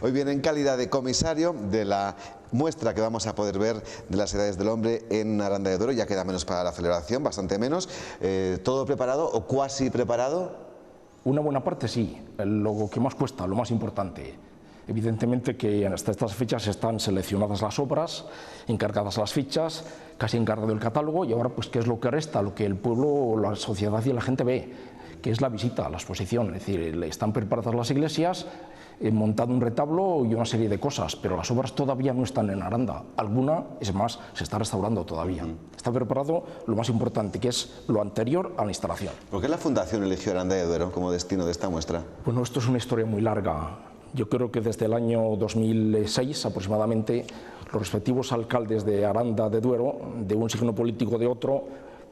Hoy viene en calidad de comisario de la muestra que vamos a poder ver de las edades del hombre en Aranda de Duero. Ya queda menos para la celebración, bastante menos. ¿Todo preparado o cuasi preparado? Una buena parte sí, lo que más cuesta, lo más importante. Evidentemente que hasta estas fechas están seleccionadas las obras, encargadas las fichas, casi encargado el catálogo, y ahora pues qué es lo que resta, lo que el pueblo, la sociedad y la gente ve, que es la visita, la exposición. Es decir, están preparadas las iglesias, montado un retablo y una serie de cosas, pero las obras todavía no están en Aranda. Alguna, es más, se está restaurando todavía. Está preparado lo más importante, que es lo anterior a la instalación. ¿Por qué la Fundación eligió Aranda de Duero como destino de esta muestra? Bueno, esto es una historia muy larga. Yo creo que desde el año 2006 aproximadamente, los respectivos alcaldes de Aranda de Duero, de un signo político de otro,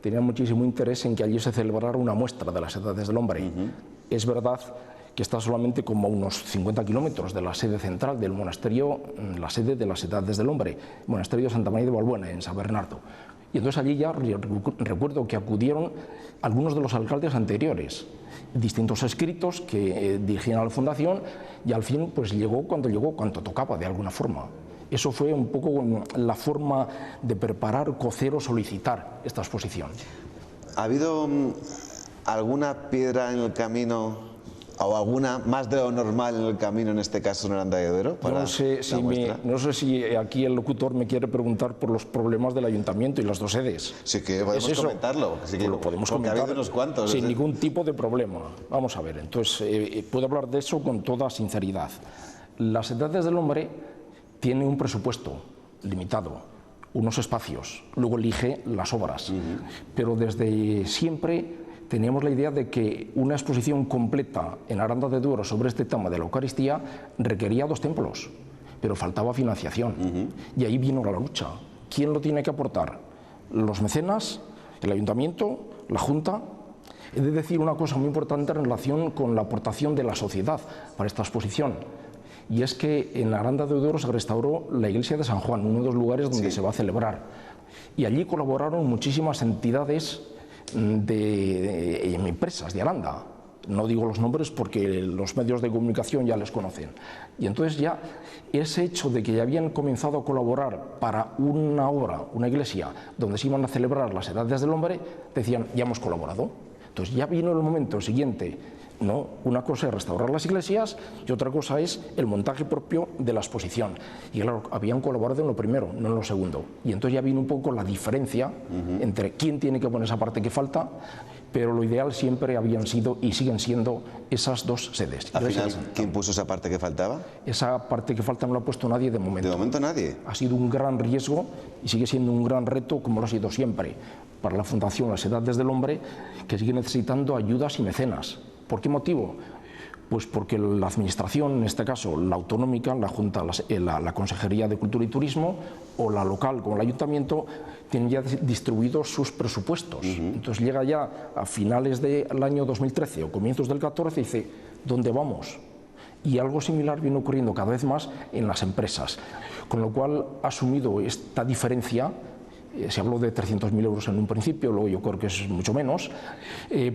tenían muchísimo interés en que allí se celebrara una muestra de las edades del hombre. Es verdad que está solamente como a unos 50 kilómetros de la sede central del monasterio, la sede de las edades del hombre, el monasterio de Santa María de Valbuena, en San Bernardo. Y entonces allí ya recuerdo que acudieron algunos de los alcaldes anteriores, distintos escritos que dirigían a la fundación, y al fin pues llegó cuando tocaba de alguna forma. Eso fue un poco la forma de preparar, cocer o solicitar esta exposición. ¿Ha habido alguna piedra en el camino o alguna más de lo normal en el camino, en este caso en Aranda de Duero? No sé si aquí el locutor me quiere preguntar por los problemas del ayuntamiento y las dos sedes. Sí, que podemos comentarlo. Sí, que lo podemos comentar. Ha habido unos cuantos. Sin ningún tipo de problema. Vamos a ver, entonces puedo hablar de eso con toda sinceridad. Las edades del hombre tienen un presupuesto limitado, unos espacios, luego elige las obras, pero desde siempre teníamos la idea de que una exposición completa en Aranda de Duero sobre este tema de la Eucaristía requería 2 templos, pero faltaba financiación. Y ahí vino la lucha. ¿Quién lo tiene que aportar? ¿Los mecenas? ¿El ayuntamiento? ¿La Junta? He de decir una cosa muy importante en relación con la aportación de la sociedad para esta exposición. Y es que en Aranda de Duero se restauró la iglesia de San Juan, uno de los lugares donde se va a celebrar. Y allí colaboraron muchísimas entidades de empresas de Aranda. No digo los nombres porque los medios de comunicación ya les conocen. Y entonces ya ese hecho de que ya habían comenzado a colaborar para una obra, una iglesia, donde se iban a celebrar las edades del hombre, decían, ya hemos colaborado. Entonces ya vino el momento siguiente. No, una cosa es restaurar las iglesias y otra cosa es el montaje propio de la exposición. Y claro, habían colaborado en lo primero, no en lo segundo. Y entonces ya vino un poco la diferencia entre quién tiene que poner esa parte que falta, pero lo ideal siempre habían sido y siguen siendo esas 2 sedes. Al final, ¿quién puso esa parte que faltaba? Esa parte que falta no la ha puesto nadie de momento. ¿De momento nadie? Ha sido un gran riesgo y sigue siendo un gran reto, como lo ha sido siempre, para la Fundación Las Edades del Hombre, que sigue necesitando ayudas y mecenas. ¿Por qué motivo? Pues porque la administración, en este caso la autonómica, la Junta, la Consejería de Cultura y Turismo, o la local como el Ayuntamiento, tienen ya distribuidos sus presupuestos. Entonces llega ya a finales del año 2013 o comienzos del 14 y dice, ¿dónde vamos? Y algo similar viene ocurriendo cada vez más en las empresas, con lo cual ha asumido esta diferencia. Se habló de 300.000 euros en un principio, luego yo creo que es mucho menos,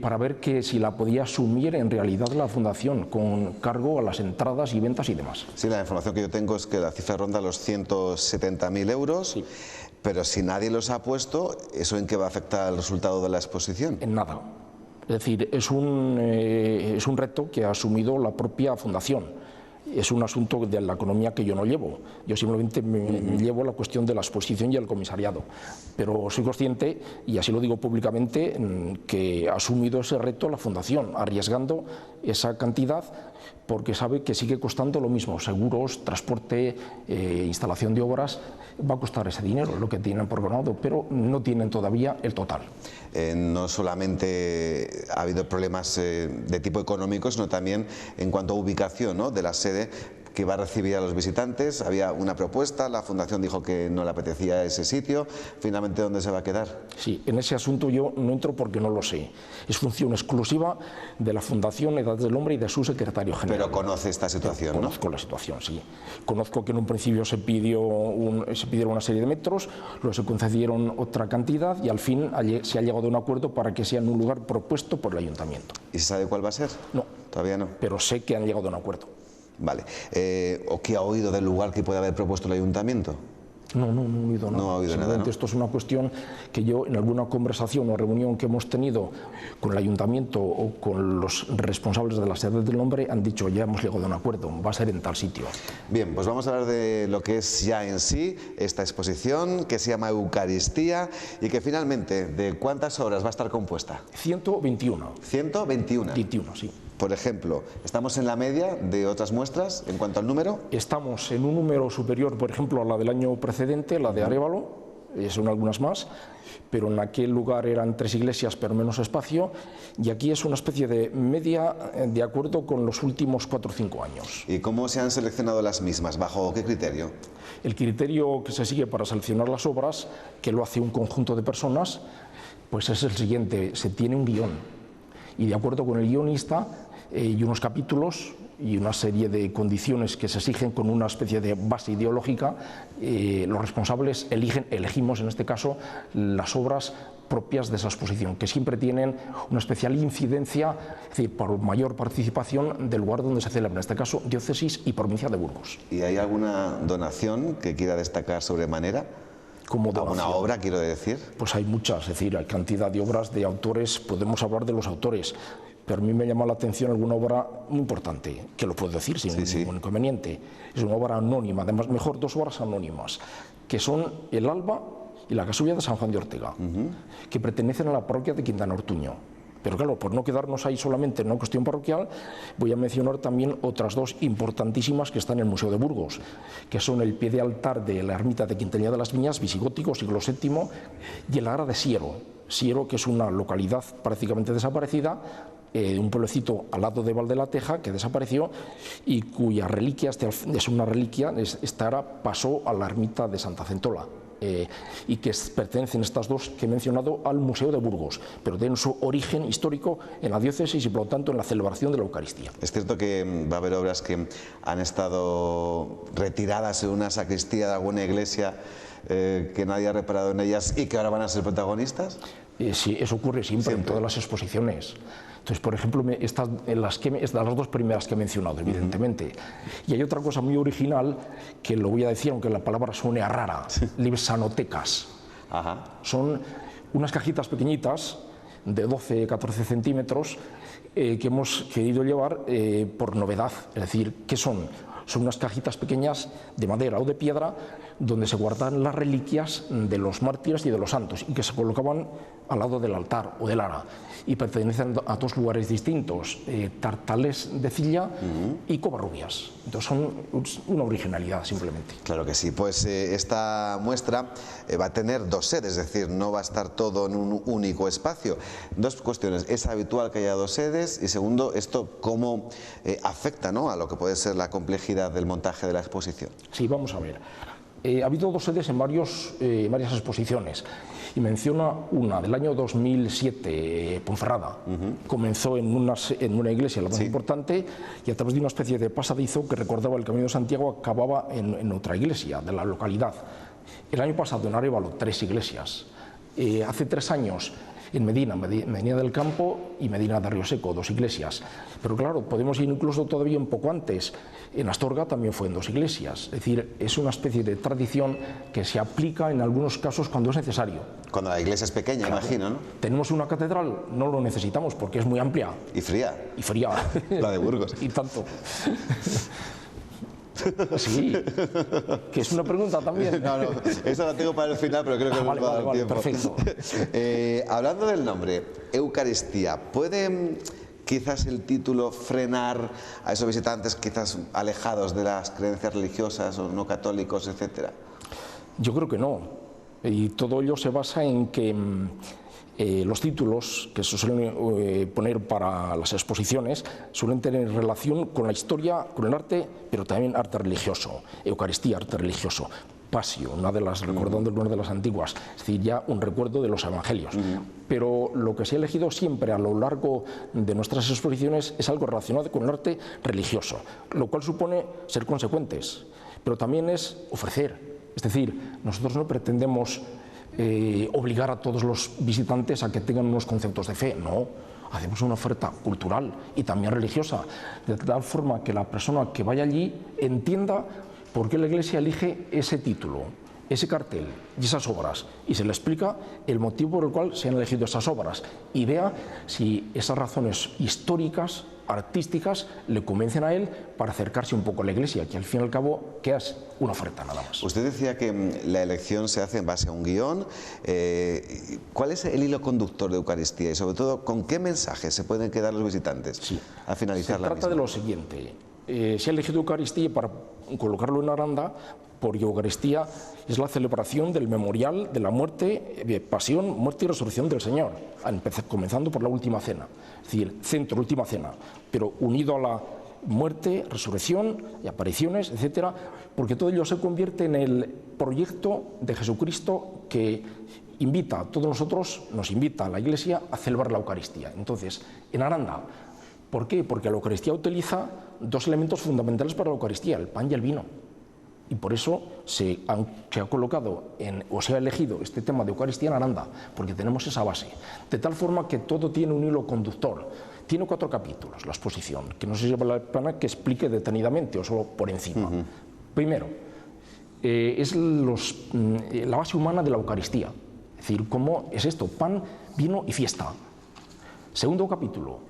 para ver que si la podía asumir en realidad la Fundación con cargo a las entradas y ventas y demás. Sí, la información que yo tengo es que la cifra ronda los 170.000 euros, sí. Pero si nadie los ha puesto, ¿eso en qué va a afectar al resultado de la exposición? En nada. Es decir, es un reto que ha asumido la propia Fundación. Es un asunto de la economía que yo no llevo. Yo simplemente me llevo la cuestión de la exposición y el comisariado. Pero soy consciente, y así lo digo públicamente, que ha asumido ese reto la Fundación, arriesgando esa cantidad porque sabe que sigue costando lo mismo. Seguros, transporte, instalación de obras, va a costar ese dinero, lo que tienen por ganado, pero no tienen todavía el total. No solamente ha habido problemas de tipo económico, sino también en cuanto a ubicación, ¿no?, de la sede que va a recibir a los visitantes. Había una propuesta, la Fundación dijo que no le apetecía ese sitio. Finalmente, ¿dónde se va a quedar? Sí, en ese asunto yo no entro porque no lo sé. Es función exclusiva de la Fundación Edades del Hombre y de su secretario general. Pero conoce esta situación, ¿no? Conozco la situación, sí. Conozco que en un principio se pidieron una serie de metros, luego se concedieron otra cantidad y al fin se ha llegado a un acuerdo para que sea en un lugar propuesto por el Ayuntamiento. ¿Y se sabe cuál va a ser? No. Todavía no. Pero sé que han llegado a un acuerdo. Vale. ¿O qué ha oído del lugar que puede haber propuesto el ayuntamiento? No he oído nada. No ha oído nada, ¿no? Esto es una cuestión que yo en alguna conversación o reunión que hemos tenido con el ayuntamiento o con los responsables de la sede del nombre han dicho, ya hemos llegado a un acuerdo, va a ser en tal sitio. Bien, pues vamos a hablar de lo que es ya en sí esta exposición que se llama Eucaristía y que finalmente, ¿de cuántas obras va a estar compuesta? 121. 121. 21, sí. Por ejemplo, ¿estamos en la media de otras muestras en cuanto al número? Estamos en un número superior, por ejemplo, a la del año precedente, la de Arévalo, son algunas más, pero en aquel lugar eran 3 iglesias pero menos espacio, y aquí es una especie de media de acuerdo con los últimos 4 o 5 años. ¿Y cómo se han seleccionado las mismas? ¿Bajo qué criterio? El criterio que se sigue para seleccionar las obras, que lo hace un conjunto de personas, pues es el siguiente: se tiene un guión, y de acuerdo con el guionista y unos capítulos y una serie de condiciones que se exigen con una especie de base ideológica, los responsables elegimos en este caso las obras propias de esa exposición, que siempre tienen una especial incidencia, es decir, por mayor participación del lugar donde se celebra, en este caso diócesis y provincia de Burgos. ¿Y hay alguna donación que quiera destacar sobremanera? Como donación. ¿Alguna obra, quiero decir? Pues hay muchas, es decir, hay cantidad de obras de autores, podemos hablar de los autores, pero a mí me llama la atención alguna obra muy importante, que lo puedo decir sin ningún inconveniente. Es una obra anónima, además mejor 2 obras anónimas, que son El Alba y La Casulla de San Juan de Ortega, que pertenecen a la parroquia de Quintana Ortuño. Pero claro, por no quedarnos ahí solamente en una cuestión parroquial, voy a mencionar también otras 2 importantísimas que están en el Museo de Burgos, que son el pie de altar de la ermita de Quintanilla de las Viñas, visigótico, siglo VII, y el Agra de Siero. Siero, que es una localidad prácticamente desaparecida, un pueblecito al lado de Val de la Teja, que desapareció y cuya reliquia, es una reliquia, esta era, pasó a la ermita de Santa Centola. Y que pertenecen estas 2 que he mencionado al Museo de Burgos, pero tienen su origen histórico en la diócesis y por lo tanto en la celebración de la Eucaristía. Es cierto que va a haber obras que han estado retiradas en una sacristía de alguna iglesia que nadie ha reparado en ellas y que ahora van a ser protagonistas. Sí, eso ocurre siempre en todas las exposiciones. Entonces, por ejemplo, estas las 2 primeras que he mencionado, evidentemente. Y hay otra cosa muy original que lo voy a decir, aunque la palabra suene a rara, libsanotecas. Son unas cajitas pequeñitas de 12-14 centímetros que hemos querido llevar por novedad. Es decir, ¿qué son? Son unas cajitas pequeñas de madera o de piedra donde se guardan las reliquias de los mártires y de los santos y que se colocaban al lado del altar o del ara y pertenecen a 2 lugares distintos, Tartales de Cilla y Covarrubias. Entonces son una originalidad simplemente. Claro que sí, pues esta muestra va a tener 2 sedes, es decir, no va a estar todo en un único espacio. 2 cuestiones: ¿es habitual que haya 2 sedes? Y segundo, ¿esto cómo afecta, ¿no?, a lo que puede ser la complejidad del montaje de la exposición? Sí, vamos a ver. Ha habido 2 sedes en varias exposiciones y menciona una del año 2007, Ponferrada. Comenzó en una iglesia, la más importante, y a través de una especie de pasadizo que recordaba el Camino de Santiago acababa en otra iglesia de la localidad. El año pasado en Arévalo 3 iglesias. Hace 3 años en Medina del Campo y Medina de Río Seco, 2 iglesias. Pero claro, podemos ir incluso todavía un poco antes. En Astorga también fue en 2 iglesias. Es decir, es una especie de tradición que se aplica en algunos casos cuando es necesario. Cuando la iglesia es pequeña, claro, imagino, ¿no? Tenemos una catedral, no lo necesitamos porque es muy amplia. Y fría. Y fría. La de Burgos. Y tanto. Sí, que es una pregunta también. No, esa la tengo para el final, pero creo que vale, nos va a dar tiempo. Perfecto. Hablando del nombre, Eucaristía, ¿puede quizás el título frenar a esos visitantes quizás alejados de las creencias religiosas o no católicos, etcétera? Yo creo que no. Y todo ello se basa en que los títulos que se suelen poner para las exposiciones suelen tener relación con la historia, con el arte, pero también arte religioso. Eucaristía, arte religioso. Pasio, una de las, recordando una de las antiguas, es decir, ya un recuerdo de los evangelios. Pero lo que se ha elegido siempre a lo largo de nuestras exposiciones es algo relacionado con el arte religioso, lo cual supone ser consecuentes, pero también es ofrecer. Es decir, nosotros no pretendemos obligar a todos los visitantes a que tengan unos conceptos de fe, no. hacemos una oferta cultural y también religiosa, de tal forma que la persona que vaya allí entienda por qué la Iglesia elige ese título, ese cartel y esas obras, y se le explica el motivo por el cual se han elegido esas obras, y vea si esas razones históricas, artísticas, le convencen a él para acercarse un poco a la Iglesia, que al fin y al cabo, ¿qué es? Una oferta nada más. Usted decía que la elección se hace en base a un guión. ¿Cuál es el hilo conductor de Eucaristía y sobre todo con qué mensajes se pueden quedar los visitantes Sí. al finalizar la misma? Se trata de lo siguiente. Se ha elegido Eucaristía para colocarlo en Aranda, porque Eucaristía es la celebración del memorial de la muerte, pasión, muerte y resurrección del Señor, comenzando por la última cena, es decir, centro, última cena, pero unido a la muerte, resurrección y apariciones, etcétera, porque todo ello se convierte en el proyecto de Jesucristo que invita a todos nosotros, nos invita a la Iglesia a celebrar la Eucaristía. Entonces, en Aranda, ¿por qué? Porque la Eucaristía utiliza dos elementos fundamentales para la Eucaristía, el pan y el vino. Y por eso se ha colocado o se ha elegido este tema de Eucaristía en Aranda, porque tenemos esa base. De tal forma que todo tiene un hilo conductor. Tiene 4 capítulos la exposición, que no sé si vale la pena que explique detenidamente o solo por encima. Primero, es la base humana de la Eucaristía. Es decir, cómo es esto, pan, vino y fiesta. Segundo capítulo,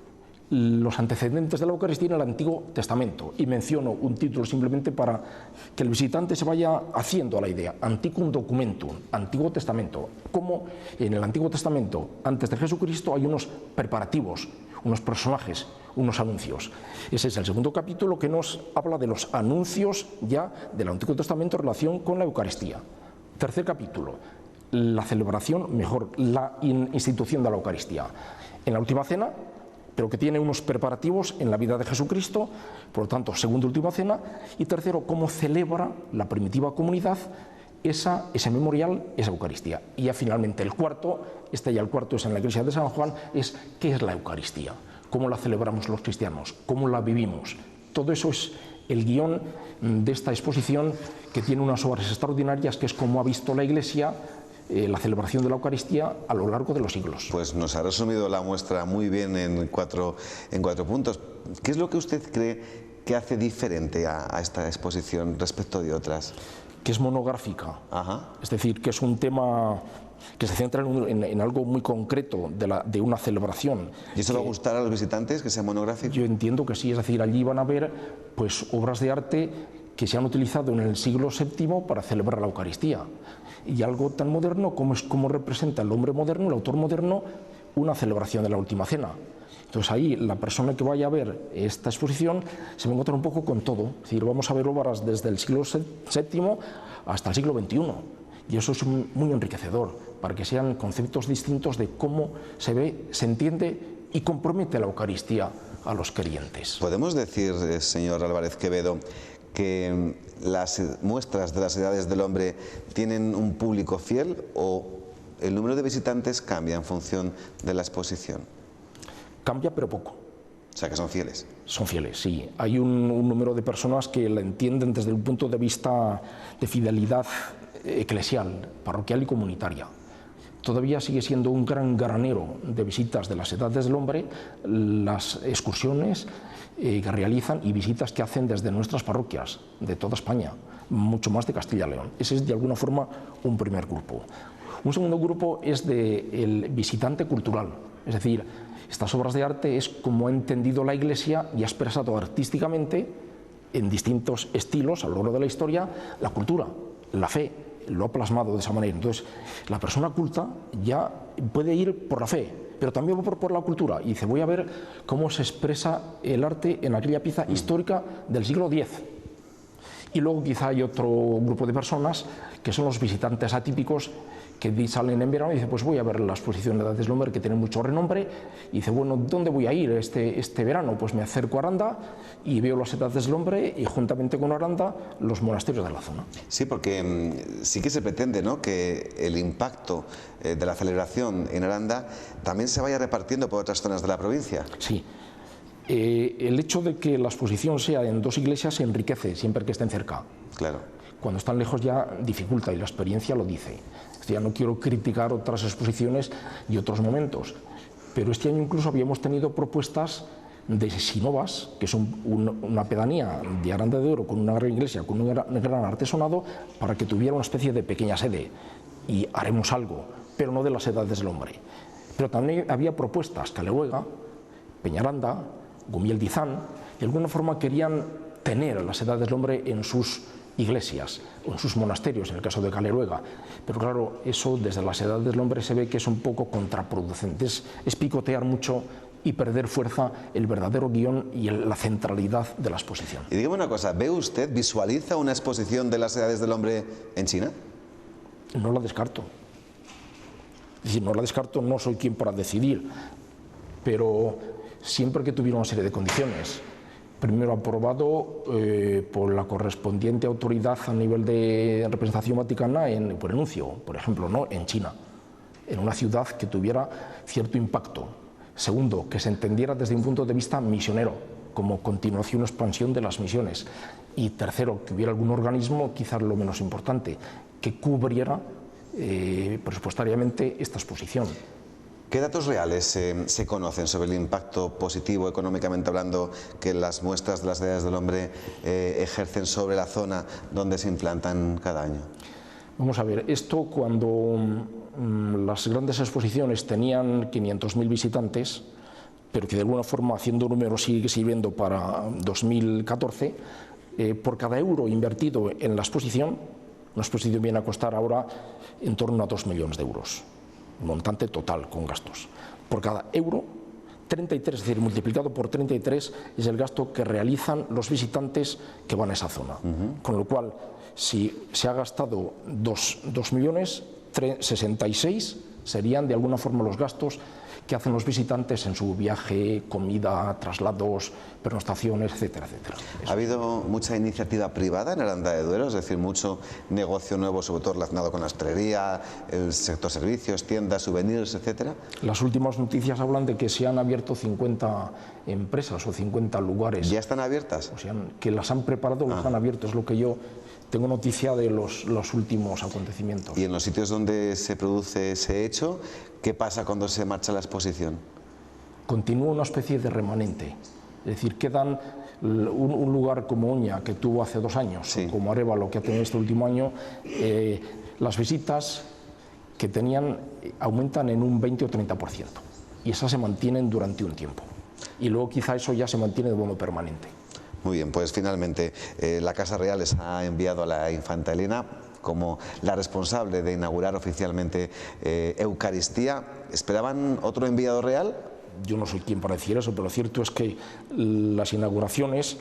los antecedentes de la Eucaristía en el Antiguo Testamento, y menciono un título simplemente para que el visitante se vaya haciendo a la idea: Antiquum Documentum, Antiguo Testamento. Como en el Antiguo Testamento, antes de Jesucristo, hay unos preparativos, unos personajes, unos anuncios. Ese es el segundo capítulo, que nos habla de los anuncios ya del Antiguo Testamento en relación con la Eucaristía. Tercer capítulo, la celebración, la institución de la Eucaristía. En la última cena, pero que tiene unos preparativos en la vida de Jesucristo, por lo tanto, segunda y última cena. Y tercero, cómo celebra la primitiva comunidad ese memorial, esa Eucaristía. Y ya finalmente el cuarto, es en la iglesia de San Juan, es ¿qué es la Eucaristía? ¿Cómo la celebramos los cristianos? ¿Cómo la vivimos? Todo eso es el guión de esta exposición, que tiene unas obras extraordinarias, que es cómo ha visto la Iglesia la celebración de la Eucaristía a lo largo de los siglos. Pues nos ha resumido la muestra muy bien en cuatro puntos. ¿Qué es lo que usted cree que hace diferente a esta exposición respecto de otras? Que es monográfica. Ajá. Es decir, que es un tema que se centra en algo muy concreto de una celebración. ¿Y eso va a gustar a los visitantes, que sea monográfico? Yo entiendo que sí, es decir, allí van a ver pues obras de arte que se han utilizado en el siglo VII para celebrar la Eucaristía. Y algo tan moderno como es cómo representa el hombre moderno, el autor moderno, una celebración de la última cena. Entonces ahí la persona que vaya a ver esta exposición se va a encontrar un poco con todo. Es decir, vamos a ver obras desde el siglo VII hasta el siglo XXI. Y eso es muy enriquecedor, para que sean conceptos distintos de cómo se ve, se entiende y compromete la Eucaristía a los creyentes. ¿Podemos decir, señor Álvarez Quevedo, que las muestras de las edades del hombre tienen un público fiel, o el número de visitantes cambia en función de la exposición? Cambia, pero poco. O sea, que son fieles. Son fieles, sí. Hay un número de personas que la entienden desde un punto de vista de fidelidad eclesial, parroquial y comunitaria. Todavía sigue siendo un gran granero de visitas de las edades del hombre las excursiones que realizan y visitas que hacen desde nuestras parroquias de toda España, mucho más de Castilla y León. Ese es de alguna forma un primer grupo. Un segundo grupo es del visitante cultural, es decir, estas obras de arte es como ha entendido la Iglesia y ha expresado artísticamente en distintos estilos a lo largo de la historia la cultura, la fe, lo ha plasmado de esa manera. Entonces, la persona culta ya puede ir por la fe, pero también por la cultura, y dice, voy a ver cómo se expresa el arte en aquella pieza histórica del siglo X. Y luego quizá hay otro grupo de personas que son los visitantes atípicos, que salen en verano y dicen, pues voy a ver la exposición de Edades del Hombre, que tiene mucho renombre, y dice, bueno, ¿dónde voy a ir este verano? Pues me acerco a Aranda y veo las Edades del Hombre y juntamente con Aranda los monasterios de la zona. Sí, porque sí que se pretende, ¿no?, que el impacto de la celebración en Aranda también se vaya repartiendo por otras zonas de la provincia. Sí. El hecho de que la exposición sea en dos iglesias se enriquece siempre que estén cerca. Claro. Cuando están lejos ya dificulta, y la experiencia lo dice. Ya no quiero criticar otras exposiciones y otros momentos, pero este año incluso habíamos tenido propuestas de Sinovas, que es una pedanía de Aranda de Duero con una gran iglesia, con un gran artesonado, para que tuviera una especie de pequeña sede. Y haremos algo, pero no de las edades del hombre. Pero también había propuestas, Caleruega, Peñaranda, Gumiel-Dizán, de alguna forma querían tener las edades del hombre en sus iglesias o en sus monasterios, en el caso de Caleruega. Pero claro, eso desde las edades del hombre se ve que es un poco contraproducente, es picotear mucho y perder fuerza el verdadero guión y la centralidad de la exposición. Y dígame una cosa, ¿ve usted, visualiza una exposición de las edades del hombre en China? No la descarto. Es decir, no la descarto, no soy quien para decidir, pero siempre que tuviera una serie de condiciones. Primero aprobado por la correspondiente autoridad a nivel de representación vaticana por enuncio, por ejemplo, ¿no? En China, en una ciudad que tuviera cierto impacto. Segundo, que se entendiera desde un punto de vista misionero, como continuación o expansión de las misiones. Y tercero, que hubiera algún organismo, quizás lo menos importante, que cubriera presupuestariamente esta exposición. ¿Qué datos reales se conocen sobre el impacto positivo, económicamente hablando, que las muestras de las edades del hombre ejercen sobre la zona donde se implantan cada año? Vamos a ver, esto cuando las grandes exposiciones tenían 500.000 visitantes, pero que de alguna forma, haciendo números, sigue sirviendo para 2014, por cada euro invertido en la exposición, una exposición viene a costar ahora en torno a 2 millones de euros. Montante total con gastos. Por cada euro, 33, es decir, multiplicado por 33 es el gasto que realizan los visitantes que van a esa zona. Con lo cual, si se ha gastado 2 millones, 66 serían de alguna forma los gastos que hacen los visitantes en su viaje, comida, traslados, pernoctaciones, etcétera, etcétera. ¿Ha habido mucha iniciativa privada en Aranda de Duero? Es decir, mucho negocio nuevo, sobre todo relacionado con la hostelería, el sector servicios, tiendas, souvenirs, etcétera. Las últimas noticias hablan de que se han abierto 50 empresas o 50 lugares. ¿Ya están abiertas? O sea, que las han preparado o las han abierto, es lo que yo tengo noticia de los últimos acontecimientos. ¿Y en los sitios donde se produce ese hecho, qué pasa cuando se marcha la exposición? Continúa una especie de remanente. Es decir, quedan un lugar como Oña, que tuvo hace 2 años, sí, o como Arévalo, que ha tenido este último año, las visitas que tenían aumentan en un 20 o 30%. Y esas se mantienen durante un tiempo. Y luego quizá eso ya se mantiene de modo permanente. Muy bien, pues finalmente la Casa Real les ha enviado a la Infanta Elena como la responsable de inaugurar oficialmente Eucaristía. ¿Esperaban otro enviado real? Yo no soy quien para decir eso, pero lo cierto es que las inauguraciones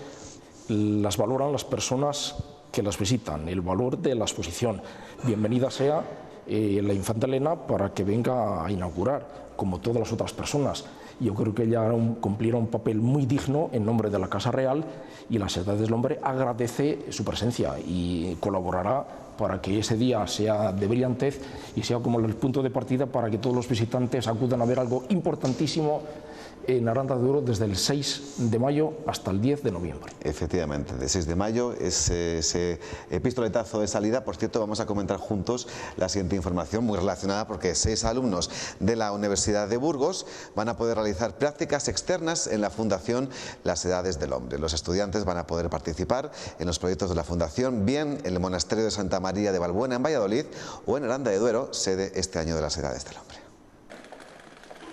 las valoran las personas que las visitan, el valor de la exposición. Bienvenida sea la Infanta Elena para que venga a inaugurar, como todas las otras personas. Yo creo que ella cumplirá un papel muy digno en nombre de la Casa Real, y las edades del hombre agradece su presencia y colaborará para que ese día sea de brillantez y sea como el punto de partida para que todos los visitantes acudan a ver algo importantísimo en Aranda de Duero desde el 6 de mayo hasta el 10 de noviembre. Efectivamente, del 6 de mayo es ese pistoletazo de salida. Por cierto, vamos a comentar juntos la siguiente información muy relacionada, porque 6 alumnos de la Universidad de Burgos van a poder realizar prácticas externas en la Fundación Las Edades del Hombre. Los estudiantes van a poder participar en los proyectos de la Fundación, bien en el Monasterio de Santa María de Valbuena en Valladolid o en Aranda de Duero, sede este año de las Edades del Hombre.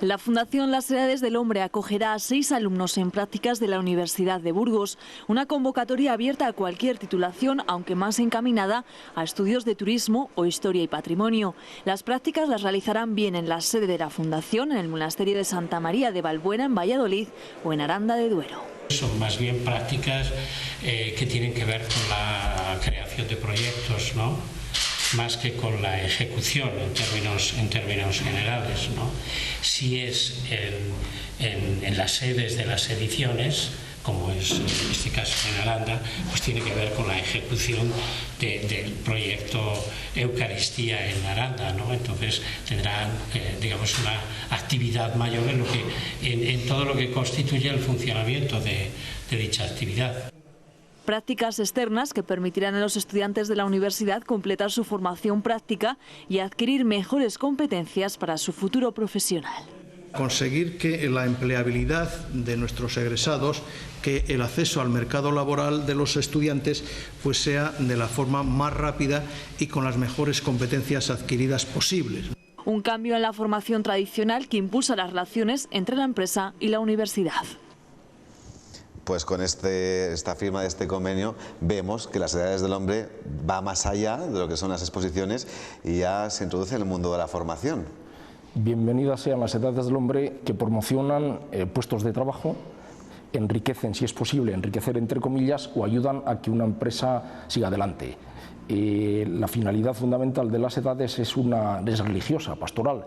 La Fundación Las Edades del Hombre acogerá a 6 alumnos en prácticas de la Universidad de Burgos, una convocatoria abierta a cualquier titulación, aunque más encaminada a estudios de turismo o historia y patrimonio. Las prácticas las realizarán bien en la sede de la Fundación, en el Monasterio de Santa María de Valbuena en Valladolid o en Aranda de Duero. Son más bien prácticas que tienen que ver con la creación de proyectos, ¿no?, más que con la ejecución en términos generales, ¿no? Si es en las sedes de las ediciones, como es en este caso en Aranda, pues tiene que ver con la ejecución del proyecto Eucaristía en Aranda, ¿no? Entonces tendrán, digamos, una actividad mayor en todo lo que constituye el funcionamiento de dicha actividad. Prácticas externas que permitirán a los estudiantes de la universidad completar su formación práctica y adquirir mejores competencias para su futuro profesional. Conseguir que la empleabilidad de nuestros egresados, que el acceso al mercado laboral de los estudiantes pues sea de la forma más rápida y con las mejores competencias adquiridas posibles. Un cambio en la formación tradicional que impulsa las relaciones entre la empresa y la universidad. Pues con esta firma de este convenio vemos que las edades del hombre va más allá de lo que son las exposiciones y ya se introduce en el mundo de la formación. Bienvenidas sean las edades del hombre que promocionan puestos de trabajo, enriquecen, si es posible, enriquecer entre comillas, o ayudan a que una empresa siga adelante. La finalidad fundamental de las edades es religiosa, pastoral,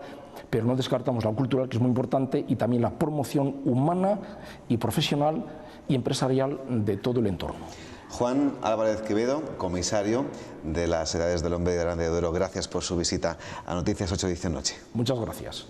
pero no descartamos la cultural, que es muy importante, y también la promoción humana y profesional y empresarial de todo el entorno. Juan Álvarez Quevedo, comisario de las edades del hombre de Aranda de Duero, gracias por su visita a Noticias 8 Edición Noche. Muchas gracias.